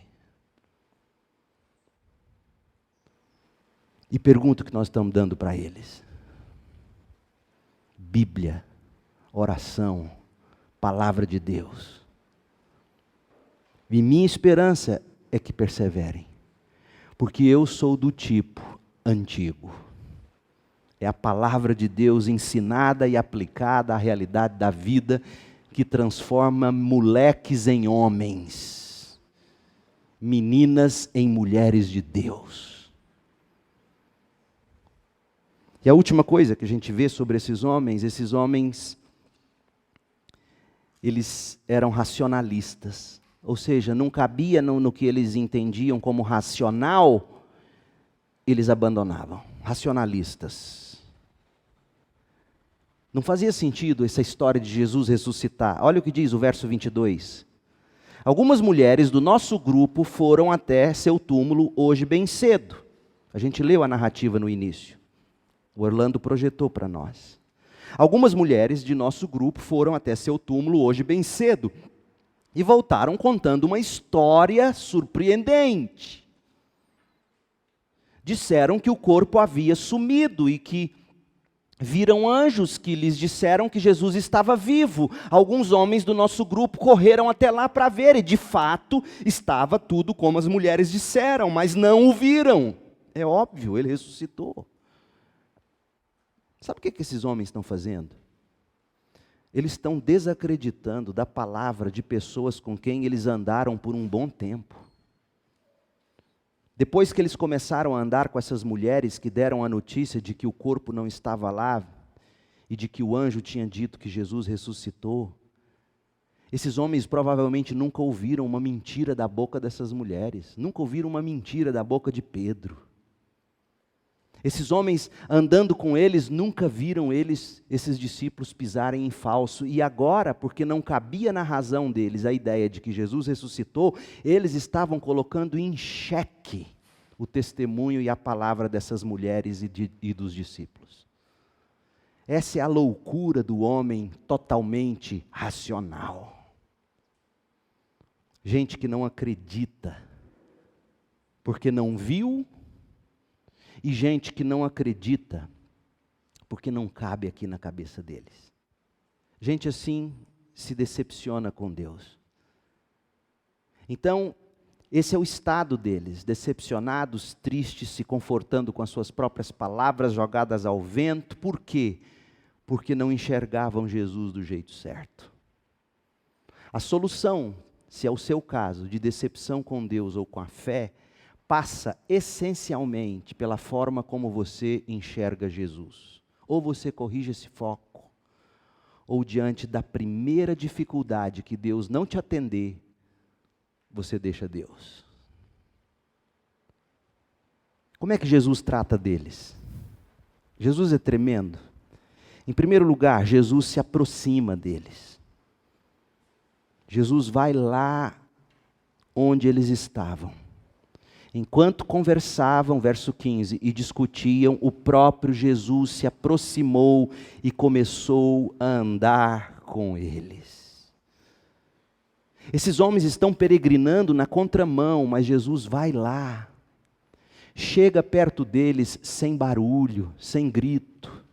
[SPEAKER 1] E pergunto o que nós estamos dando para eles. Bíblia, oração, palavra de Deus. E minha esperança é que perseverem, porque eu sou do tipo antigo. É a palavra de Deus ensinada e aplicada à realidade da vida que transforma moleques em homens, meninas em mulheres de Deus. E a última coisa que a gente vê sobre esses homens, eles eram racionalistas. Ou seja, não cabia no que eles entendiam como racional, eles abandonavam. Racionalistas. Não fazia sentido essa história de Jesus ressuscitar. Olha o que diz o verso 22. Algumas mulheres do nosso grupo foram até seu túmulo hoje bem cedo. A gente leu a narrativa no início. O Orlando projetou para nós. Algumas mulheres de nosso grupo foram até seu túmulo hoje bem cedo e voltaram contando uma história surpreendente. Disseram que o corpo havia sumido e que viram anjos que lhes disseram que Jesus estava vivo. Alguns homens do nosso grupo correram até lá para ver e de fato estava tudo como as mulheres disseram, mas não o viram. É óbvio, ele ressuscitou. Sabe o que esses homens estão fazendo? Eles estão desacreditando da palavra de pessoas com quem eles andaram por um bom tempo. Depois que eles começaram a andar com essas mulheres que deram a notícia de que o corpo não estava lá e de que o anjo tinha dito que Jesus ressuscitou, esses homens provavelmente nunca ouviram uma mentira da boca dessas mulheres, nunca ouviram uma mentira da boca de Pedro. Esses homens andando com eles, nunca viram esses discípulos pisarem em falso. E agora, porque não cabia na razão deles a ideia de que Jesus ressuscitou, eles estavam colocando em xeque o testemunho e a palavra dessas mulheres e dos discípulos. Essa é a loucura do homem totalmente racional. Gente que não acredita, porque não viu, e gente que não acredita, porque não cabe aqui na cabeça deles. Gente assim se decepciona com Deus. Então, esse é o estado deles, decepcionados, tristes, se confortando com as suas próprias palavras jogadas ao vento. Por quê? Porque não enxergavam Jesus do jeito certo. A solução, se é o seu caso, de decepção com Deus ou com a fé, passa essencialmente pela forma como você enxerga Jesus. Ou você corrige esse foco, ou diante da primeira dificuldade que Deus não te atender, você deixa Deus. Como é que Jesus trata deles? Jesus é tremendo. Em primeiro lugar, Jesus se aproxima deles. Jesus vai lá onde eles estavam. Enquanto conversavam, verso 15, e discutiam, o próprio Jesus se aproximou e começou a andar com eles. Esses homens estão peregrinando na contramão, mas Jesus vai lá. Chega perto deles sem barulho, sem grito.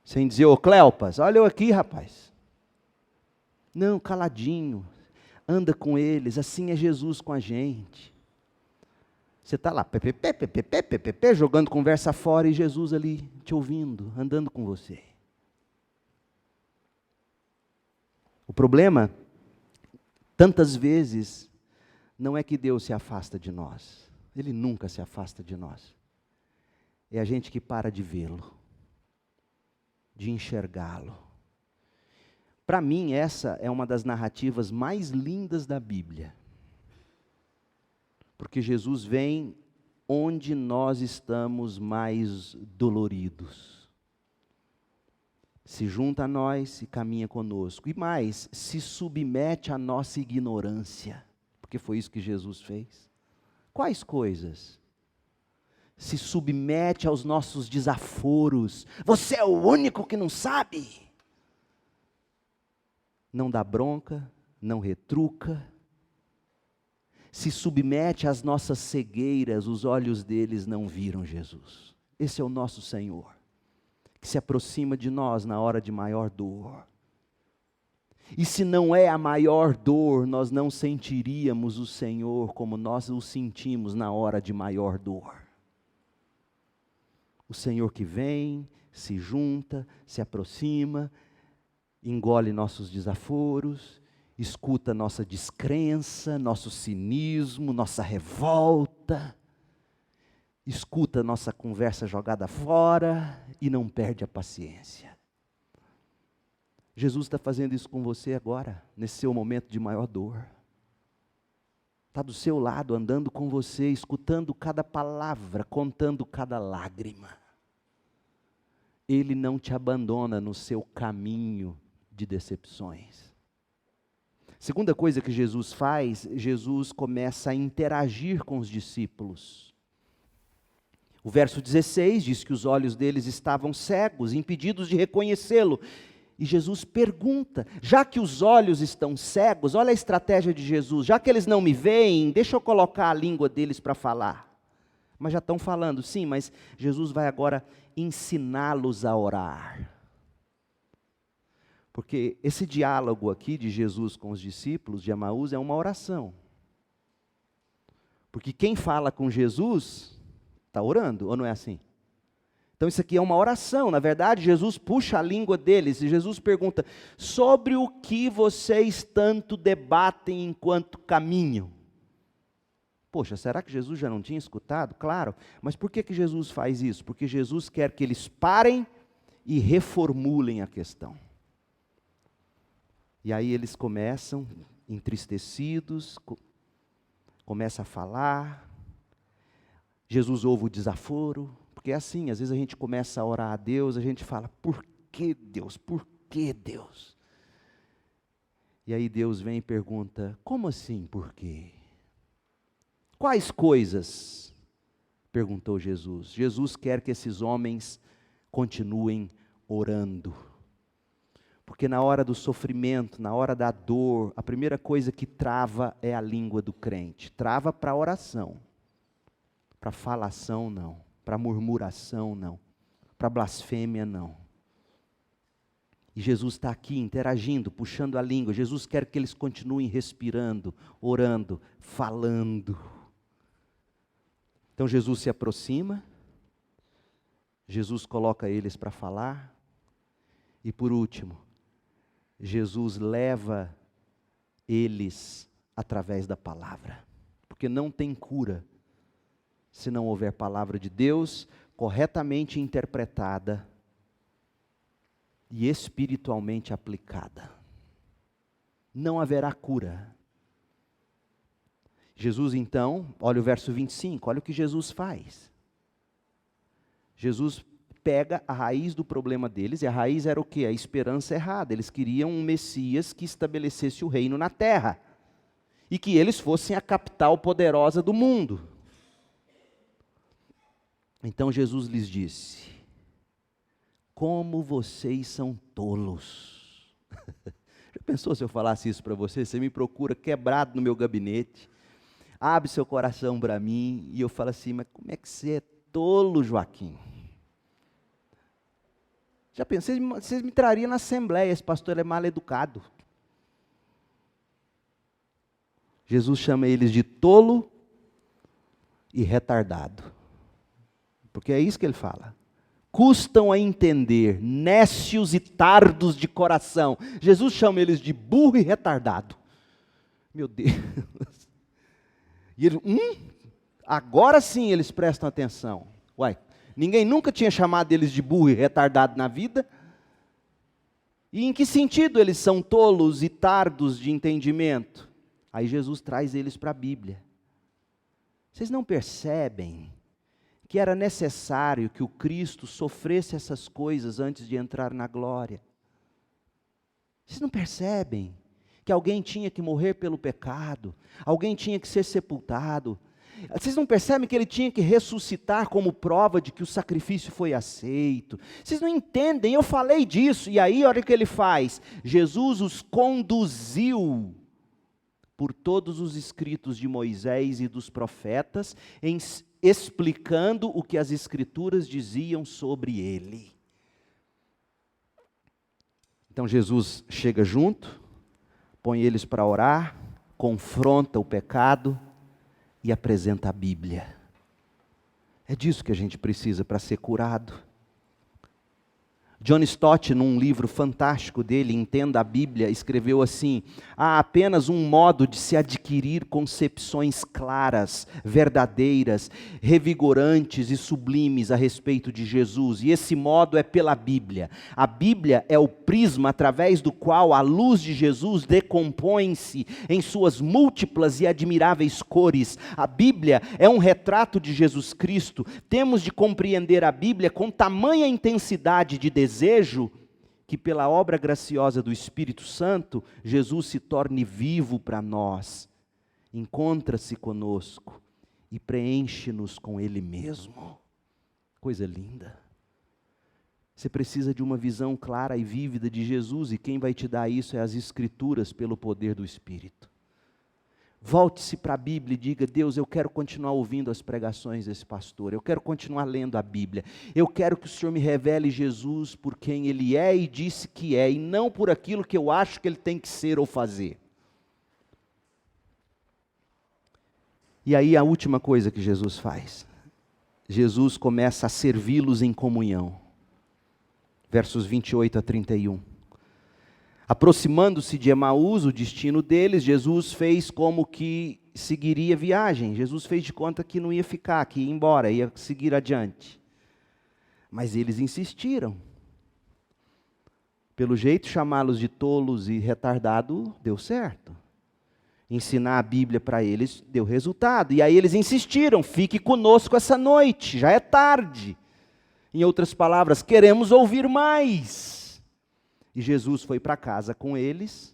[SPEAKER 1] Sem dizer, ô Cleopas, olha eu aqui, rapaz. Não, caladinho. Anda com eles, assim é Jesus com a gente. Você está lá, jogando conversa fora e Jesus ali te ouvindo, andando com você. O problema, tantas vezes, não é que Deus se afasta de nós. Ele nunca se afasta de nós. É a gente que para de vê-lo, de enxergá-lo. Para mim, essa é uma das narrativas mais lindas da Bíblia. Porque Jesus vem onde nós estamos mais doloridos. Se junta a nós e caminha conosco. E mais, se submete à nossa ignorância. Porque foi isso que Jesus fez. Quais coisas? Se submete aos nossos desaforos. Você é o único que não sabe. Não dá bronca, não retruca. Se submete às nossas cegueiras, os olhos deles não viram Jesus. Esse é o nosso Senhor, que se aproxima de nós na hora de maior dor. E se não é a maior dor, nós não sentiríamos o Senhor como nós o sentimos na hora de maior dor. O Senhor que vem, se junta, se aproxima, engole nossos desaforos, escuta nossa descrença, nosso cinismo, nossa revolta, escuta nossa conversa jogada fora e não perde a paciência. Jesus está fazendo isso com você agora, nesse seu momento de maior dor. Está do seu lado, andando com você, escutando cada palavra, contando cada lágrima. Ele não te abandona no seu caminho de decepções. Segunda coisa que Jesus faz, Jesus começa a interagir com os discípulos. O verso 16 diz que os olhos deles estavam cegos, impedidos de reconhecê-lo. E Jesus pergunta, já que os olhos estão cegos, olha a estratégia de Jesus, já que eles não me veem, deixa eu colocar a língua deles para falar. Mas já estão falando, sim, mas Jesus vai agora ensiná-los a orar. Porque esse diálogo aqui de Jesus com os discípulos de Emaús é uma oração. Porque quem fala com Jesus está orando, ou não é assim? Então isso aqui é uma oração, na verdade Jesus puxa a língua deles e Jesus pergunta, sobre o que vocês tanto debatem enquanto caminham? Poxa, será que Jesus já não tinha escutado? Claro, mas por que Jesus faz isso? Porque Jesus quer que eles parem e reformulem a questão. E aí eles começam, entristecidos, começam a falar, Jesus ouve o desaforo, porque é assim, às vezes a gente começa a orar a Deus, a gente fala, por que Deus? Por que Deus? E aí Deus vem e pergunta, como assim por quê? Quais coisas? Perguntou Jesus. Jesus quer que esses homens continuem orando. Porque na hora do sofrimento, na hora da dor, a primeira coisa que trava é a língua do crente. Trava para oração. Para falação, não. Para murmuração, não. Para blasfêmia, não. E Jesus está aqui interagindo, puxando a língua. Jesus quer que eles continuem respirando, orando, falando. Então Jesus se aproxima. Jesus coloca eles para falar. E por último, Jesus leva eles através da palavra. Porque não tem cura se não houver palavra de Deus corretamente interpretada e espiritualmente aplicada. Não haverá cura. Jesus então, olha o verso 25, olha o que Jesus faz. Jesus pega a raiz do problema deles, e a raiz era o quê? A esperança errada. Eles queriam um Messias que estabelecesse o reino na terra, e que eles fossem a capital poderosa do mundo. Então Jesus lhes disse, como vocês são tolos. Já pensou se eu falasse isso para você? Você me procura quebrado no meu gabinete, abre seu coração para mim, e eu falo assim, mas como é que você é tolo, Joaquim? Já pensei, vocês me trariam na assembleia, esse pastor é mal educado. Jesus chama eles de tolo e retardado. Porque é isso que ele fala. Custam a entender, nécios e tardos de coração. Jesus chama eles de burro e retardado. Meu Deus. E eles, agora sim eles prestam atenção. Uai, ninguém nunca tinha chamado eles de burro e retardado na vida. E em que sentido eles são tolos e tardos de entendimento? Aí Jesus traz eles para a Bíblia. Vocês não percebem que era necessário que o Cristo sofresse essas coisas antes de entrar na glória? Vocês não percebem que alguém tinha que morrer pelo pecado, alguém tinha que ser sepultado? Vocês não percebem que ele tinha que ressuscitar como prova de que o sacrifício foi aceito? Vocês não entendem, eu falei disso. E aí, olha o que ele faz. Jesus os conduziu por todos os escritos de Moisés e dos profetas, explicando o que as escrituras diziam sobre ele. Então Jesus chega junto, põe eles para orar, confronta o pecado e apresenta a Bíblia. É disso que a gente precisa para ser curado. John Stott, num livro fantástico dele, Entenda a Bíblia, escreveu assim: há apenas um modo de se adquirir concepções claras, verdadeiras, revigorantes e sublimes a respeito de Jesus, e esse modo é pela Bíblia. A Bíblia é o prisma através do qual a luz de Jesus decompõe-se em suas múltiplas e admiráveis cores. A Bíblia é um retrato de Jesus Cristo. Temos de compreender a Bíblia com tamanha intensidade de desejo, que pela obra graciosa do Espírito Santo, Jesus se torne vivo para nós, encontra-se conosco e preenche-nos com Ele mesmo. Coisa linda. Você precisa de uma visão clara e vívida de Jesus, e quem vai te dar isso é as Escrituras pelo poder do Espírito. Volte-se para a Bíblia e diga: Deus, eu quero continuar ouvindo as pregações desse pastor, eu quero continuar lendo a Bíblia, eu quero que o Senhor me revele Jesus por quem Ele é e disse que é, e não por aquilo que eu acho que Ele tem que ser ou fazer. E aí a última coisa que Jesus faz, Jesus começa a servi-los em comunhão, versos 28 a 31. Aproximando-se de Emaús, o destino deles, Jesus fez como que seguiria a viagem. Jesus fez de conta que não ia ficar, que ia embora, ia seguir adiante. Mas eles insistiram. Pelo jeito, chamá-los de tolos e retardado deu certo. Ensinar a Bíblia para eles deu resultado. E aí eles insistiram: fique conosco essa noite, já é tarde. Em outras palavras, queremos ouvir mais. E Jesus foi para casa com eles.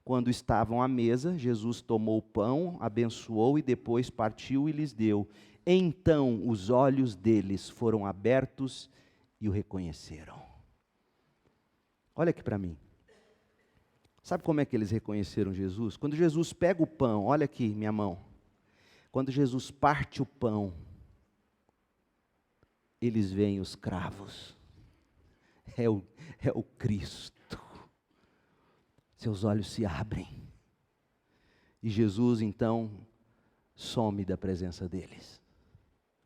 [SPEAKER 1] Quando estavam à mesa, Jesus tomou o pão, abençoou e depois partiu e lhes deu. Então os olhos deles foram abertos e o reconheceram. Olha aqui para mim. Sabe como é que eles reconheceram Jesus? Quando Jesus pega o pão, olha aqui minha mão. Quando Jesus parte o pão, eles veem os cravos. É o Cristo. Seus olhos se abrem. E Jesus então some da presença deles.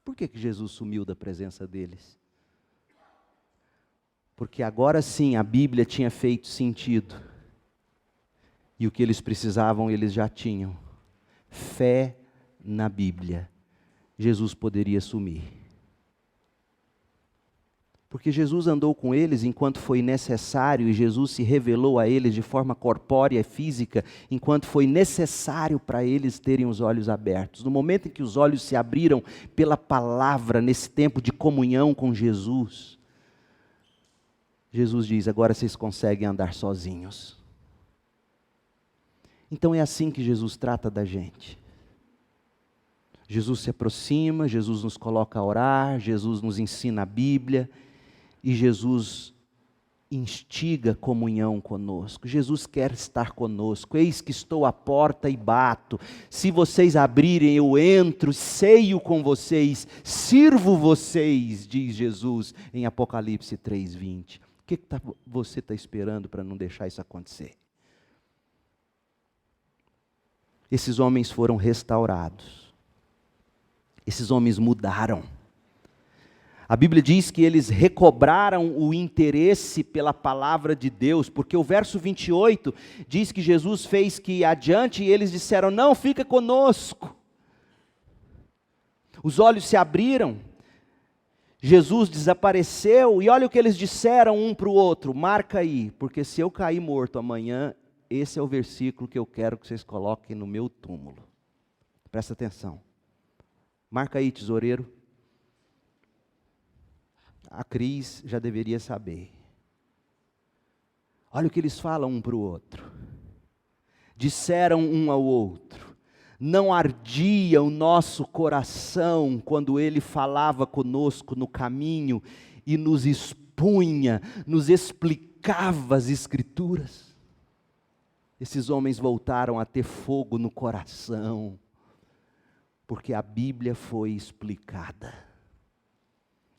[SPEAKER 1] Por que Jesus sumiu da presença deles? Porque agora sim a Bíblia tinha feito sentido. E o que eles precisavam, eles já tinham. Fé na Bíblia. Jesus poderia sumir. Porque Jesus andou com eles enquanto foi necessário, e Jesus se revelou a eles de forma corpórea e física, enquanto foi necessário para eles terem os olhos abertos. No momento em que os olhos se abriram pela palavra, nesse tempo de comunhão com Jesus, Jesus diz: agora vocês conseguem andar sozinhos. Então é assim que Jesus trata da gente. Jesus se aproxima, Jesus nos coloca a orar, Jesus nos ensina a Bíblia, e Jesus instiga comunhão conosco. Jesus quer estar conosco. Eis que estou à porta e bato. Se vocês abrirem, eu entro, ceio com vocês, sirvo vocês, diz Jesus em Apocalipse 3:20. O que você está esperando para não deixar isso acontecer? Esses homens foram restaurados. Esses homens mudaram. A Bíblia diz que eles recobraram o interesse pela palavra de Deus, porque o verso 28 diz que Jesus fez que ir adiante e eles disseram: não, fica conosco. Os olhos se abriram, Jesus desapareceu, e olha o que eles disseram um para o outro: marca aí, porque se eu cair morto amanhã, esse é o versículo que eu quero que vocês coloquem no meu túmulo. Presta atenção. Marca aí, tesoureiro. A Cris já deveria saber. Olha o que eles falam um para o outro. Disseram um ao outro: não ardia o nosso coração quando ele falava conosco no caminho e nos expunha, nos explicava as Escrituras. Esses homens voltaram a ter fogo no coração, porque a Bíblia foi explicada.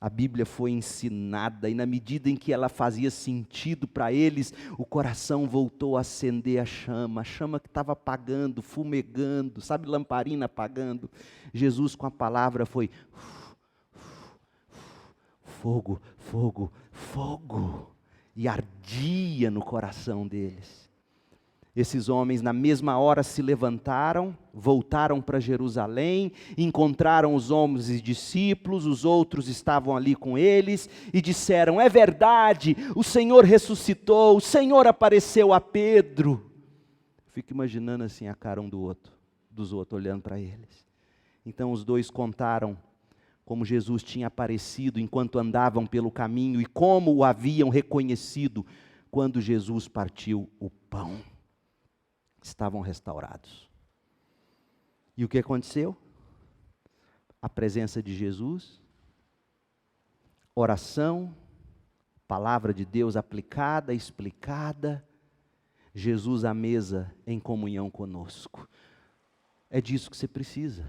[SPEAKER 1] A Bíblia foi ensinada, e na medida em que ela fazia sentido para eles, o coração voltou a acender a chama que estava apagando, fumegando, sabe, lamparina apagando. Jesus com a palavra foi fogo, fogo, fogo, e ardia no coração deles. Esses homens na mesma hora se levantaram, voltaram para Jerusalém, encontraram os 11 discípulos, os outros estavam ali com eles, e disseram: é verdade, o Senhor ressuscitou, o Senhor apareceu a Pedro. Fico imaginando assim a cara um dos outros olhando para eles. Então os dois contaram como Jesus tinha aparecido enquanto andavam pelo caminho, e como o haviam reconhecido quando Jesus partiu o pão. Estavam restaurados. E o que aconteceu? A presença de Jesus, oração, palavra de Deus aplicada, explicada, Jesus à mesa em comunhão conosco. É disso que você precisa.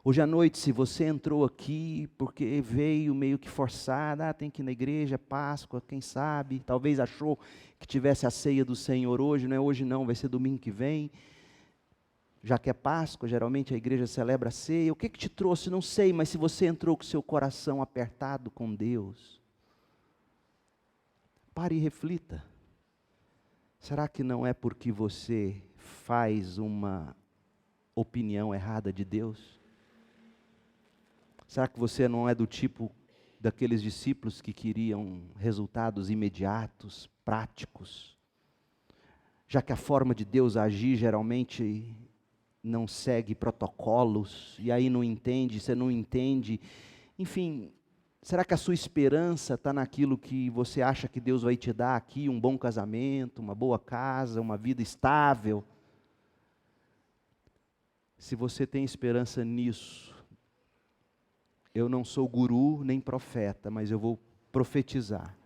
[SPEAKER 1] Hoje à noite, se você entrou aqui porque veio meio que forçado, tem que ir na igreja, Páscoa, quem sabe, talvez achou que tivesse a ceia do Senhor hoje, não é hoje não, vai ser domingo que vem, já que é Páscoa, geralmente a igreja celebra a ceia. O que te trouxe? Não sei, mas se você entrou com seu coração apertado com Deus, pare e reflita. Será que não é porque você faz uma opinião errada de Deus? Será que você não é do tipo daqueles discípulos que queriam resultados imediatos, práticos? Já que a forma de Deus agir geralmente não segue protocolos, e aí não entende, você não entende. Enfim, será que a sua esperança está naquilo que você acha que Deus vai te dar aqui? Um bom casamento, uma boa casa, uma vida estável? Se você tem esperança nisso, eu não sou guru nem profeta, mas eu vou profetizar.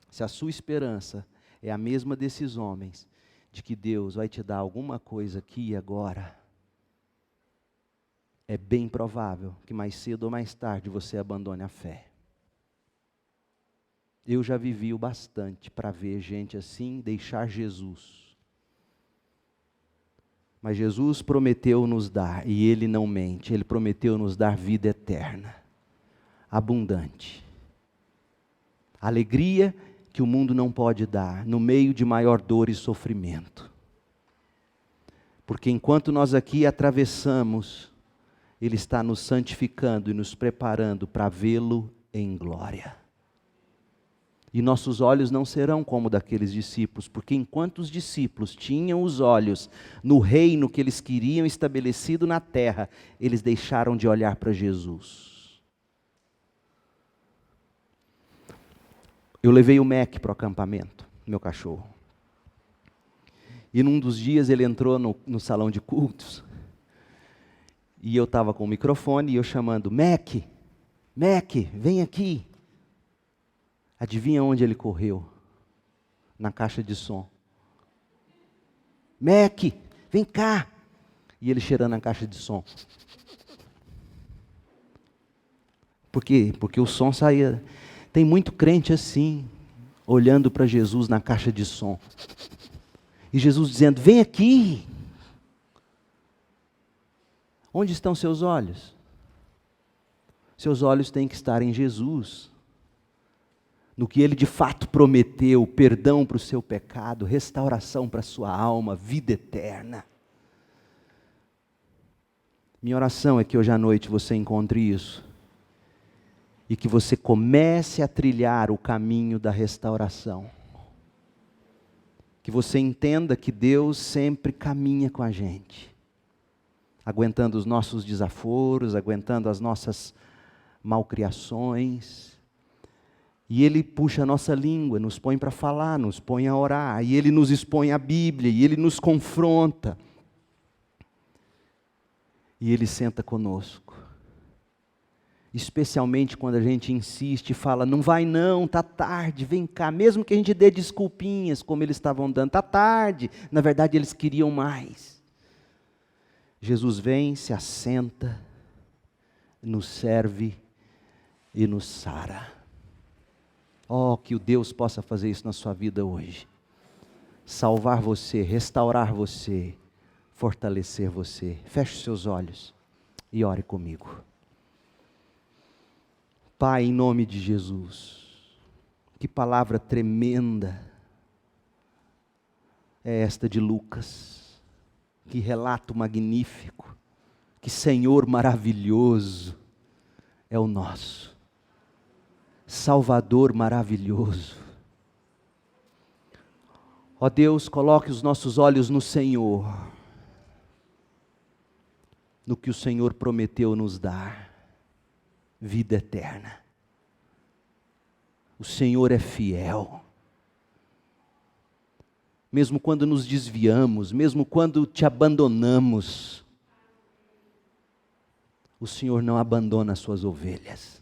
[SPEAKER 1] Se a sua esperança é a mesma desses homens, de que Deus vai te dar alguma coisa aqui e agora, é bem provável que mais cedo ou mais tarde você abandone a fé. Eu já vivi o bastante para ver gente assim deixar Jesus. Mas Jesus prometeu nos dar, e Ele não mente, Ele prometeu nos dar vida eterna, abundante. Alegria que o mundo não pode dar, no meio de maior dor e sofrimento. Porque enquanto nós aqui atravessamos, Ele está nos santificando e nos preparando para vê-lo em glória. E nossos olhos não serão como daqueles discípulos, porque enquanto os discípulos tinham os olhos no reino que eles queriam estabelecido na terra, eles deixaram de olhar para Jesus. Eu levei o Mac para o acampamento, meu cachorro. E num dos dias ele entrou no salão de cultos, e eu estava com o microfone, e eu chamando: Mac, Mac, vem aqui. Adivinha onde ele correu? Na caixa de som. Mac, vem cá. E ele cheirando a caixa de som. Por quê? Porque o som saía. Tem muito crente assim, olhando para Jesus na caixa de som. E Jesus dizendo: vem aqui. Onde estão seus olhos? Seus olhos têm que estar em Jesus, no que Ele de fato prometeu: perdão para o seu pecado, restauração para a sua alma, vida eterna. Minha oração é que hoje à noite você encontre isso, e que você comece a trilhar o caminho da restauração. Que você entenda que Deus sempre caminha com a gente, aguentando os nossos desaforos, aguentando as nossas malcriações. E Ele puxa a nossa língua, nos põe para falar, nos põe a orar, e Ele nos expõe a Bíblia, e Ele nos confronta. E Ele senta conosco. Especialmente quando a gente insiste e fala: não vai não, está tarde, vem cá. Mesmo que a gente dê desculpinhas, como eles estavam dando, está tarde. Na verdade eles queriam mais. Jesus vem, se assenta, nos serve e nos sara. Oh, que o Deus possa fazer isso na sua vida hoje. Salvar você, restaurar você, fortalecer você. Feche os seus olhos e ore comigo. Pai, em nome de Jesus, que palavra tremenda é esta de Lucas, que relato magnífico, que Senhor maravilhoso é o nosso, Salvador maravilhoso. Ó Deus, coloque os nossos olhos no Senhor, no que o Senhor prometeu nos dar. Vida eterna. O Senhor é fiel. Mesmo quando nos desviamos, mesmo quando te abandonamos, o Senhor não abandona as suas ovelhas.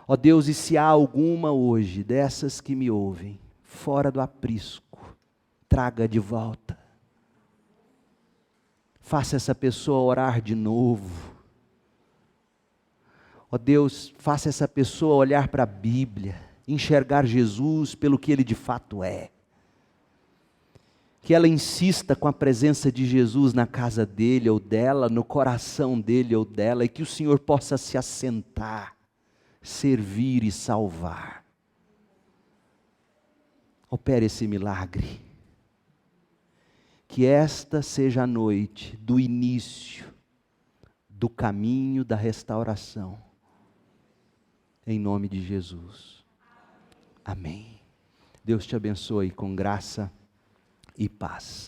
[SPEAKER 1] Ó Deus, e se há alguma hoje dessas que me ouvem, fora do aprisco, traga de volta. Faça essa pessoa orar de novo. Ó Deus, faça essa pessoa olhar para a Bíblia, enxergar Jesus pelo que Ele de fato é. Que ela insista com a presença de Jesus na casa dele ou dela, no coração dele ou dela, e que o Senhor possa se assentar, servir e salvar. Opere esse milagre. Que esta seja a noite do início do caminho da restauração. Em nome de Jesus. Amém. Deus te abençoe com graça e paz.